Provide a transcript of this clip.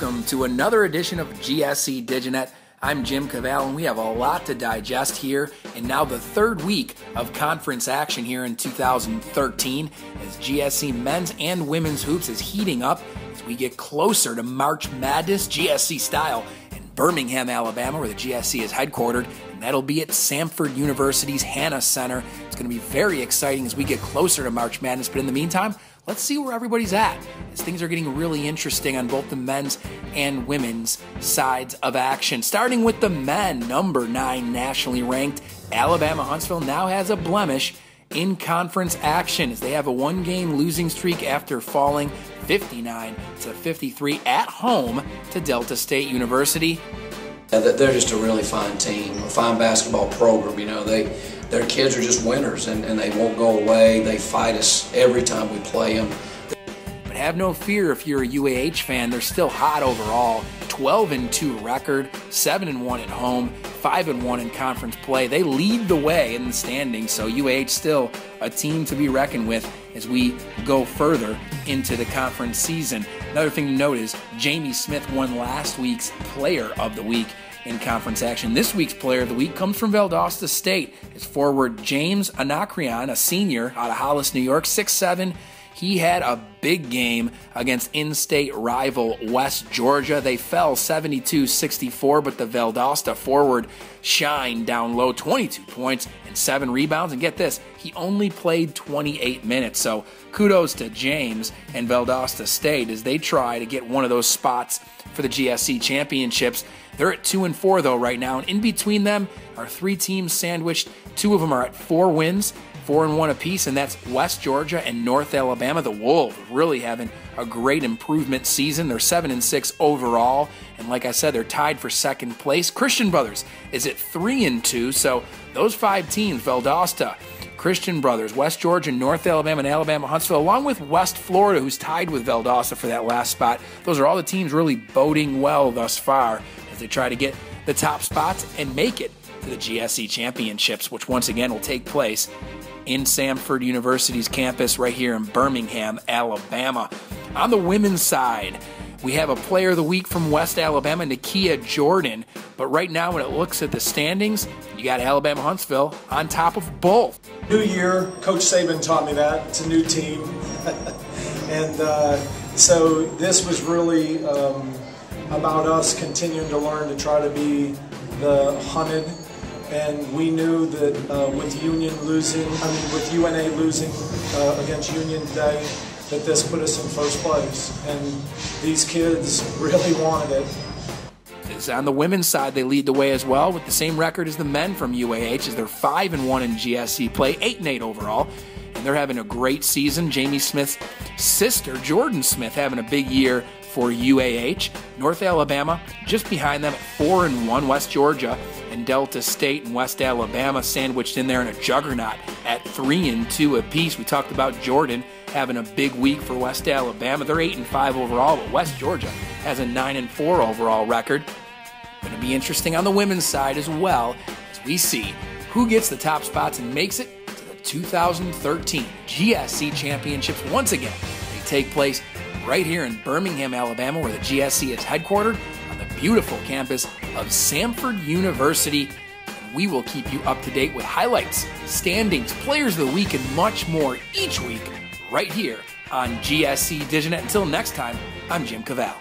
Welcome to another edition of GSC DigiNet. I'm Jim Cavall, and we have a lot to digest here, and now the third week of conference action here in 2013 as GSC men's and women's hoops is heating up as we get closer to March Madness GSC style in Birmingham, Alabama, where the GSC is headquartered, and that'll be at Samford University's Hanna Center. It's going to be very exciting as we get closer to March Madness, but in the meantime, let's see where everybody's at, as things are getting really interesting on both the men's and women's sides of action. Starting with the men, number 9 nationally ranked, Alabama Huntsville now has a blemish in conference action as they have a one-game losing streak after falling 59-53 at home to Delta State University. They're just a really fine team, a fine basketball program. You know, their kids are just winners, and they won't go away. They fight us every time we play them. But have no fear if you're a UAH fan. They're still hot overall. 12-2 record, 7-1 at home, 5-1 in conference play. They lead the way in the standings, so UAH still a team to be reckoned with as we go further into the conference season. Another thing to note is Jamie Smith won last week's Player of the Week in conference action. This week's Player of the Week comes from Valdosta State. His forward James Anacreon, a senior out of Hollis, New York, 6'7". He had a big game against in-state rival West Georgia. They fell 72-64, but the Valdosta forward shined down low, 22 points and 7 rebounds. And get this, he only played 28 minutes. So kudos to James and Valdosta State as they try to get one of those spots for the GSC championships. They're at 2-4 though right now, and in between them are 3 teams sandwiched. 2 of them are at 4 wins, 4-1 apiece, and that's West Georgia and North Alabama. The Wolves really having a great improvement season. They're 7-6 overall, and like I said, they're tied for second place. Christian Brothers is at 3-2, so those 5 teams, Valdosta, Christian Brothers, West Georgia, North Alabama, and Alabama Huntsville, along with West Florida, who's tied with Valdosta for that last spot. Those are all the teams really boding well thus far as they try to get the top spots and make it to the GSC championships, which once again will take place in Samford University's campus right here in Birmingham, Alabama. On the women's side, we have a Player of the Week from West Alabama, Nakia Jordan. But right now, when it looks at the standings, you got Alabama Huntsville on top of both. New year, Coach Saban taught me that. It's a new team. And so this was really about us continuing to learn to try to be the hunted. And we knew that with UNA losing against Union today, that this put us in first place. And these kids really wanted it. On the women's side, they lead the way as well with the same record as the men from UAH, as they're 5-1 in GSC play, 8-8 overall. And they're having a great season. Jamie Smith's sister, Jordan Smith, having a big year for UAH. North Alabama just behind them at 4-1. West Georgia and Delta State and West Alabama sandwiched in there in a juggernaut at 3-2 apiece. We talked about Jordan having a big week for West Alabama. They're 8-5 overall, but West Georgia has a 9-4 overall record. Going to be interesting on the women's side as well as we see who gets the top spots and makes it to the 2013 GSC championships. Once again, they take place right here in Birmingham, Alabama, where the GSC is headquartered on the beautiful campus of Samford University. And we will keep you up to date with highlights, standings, players of the week, and much more each week right here on GSC DigiNet. Until next time, I'm Jim Cavall.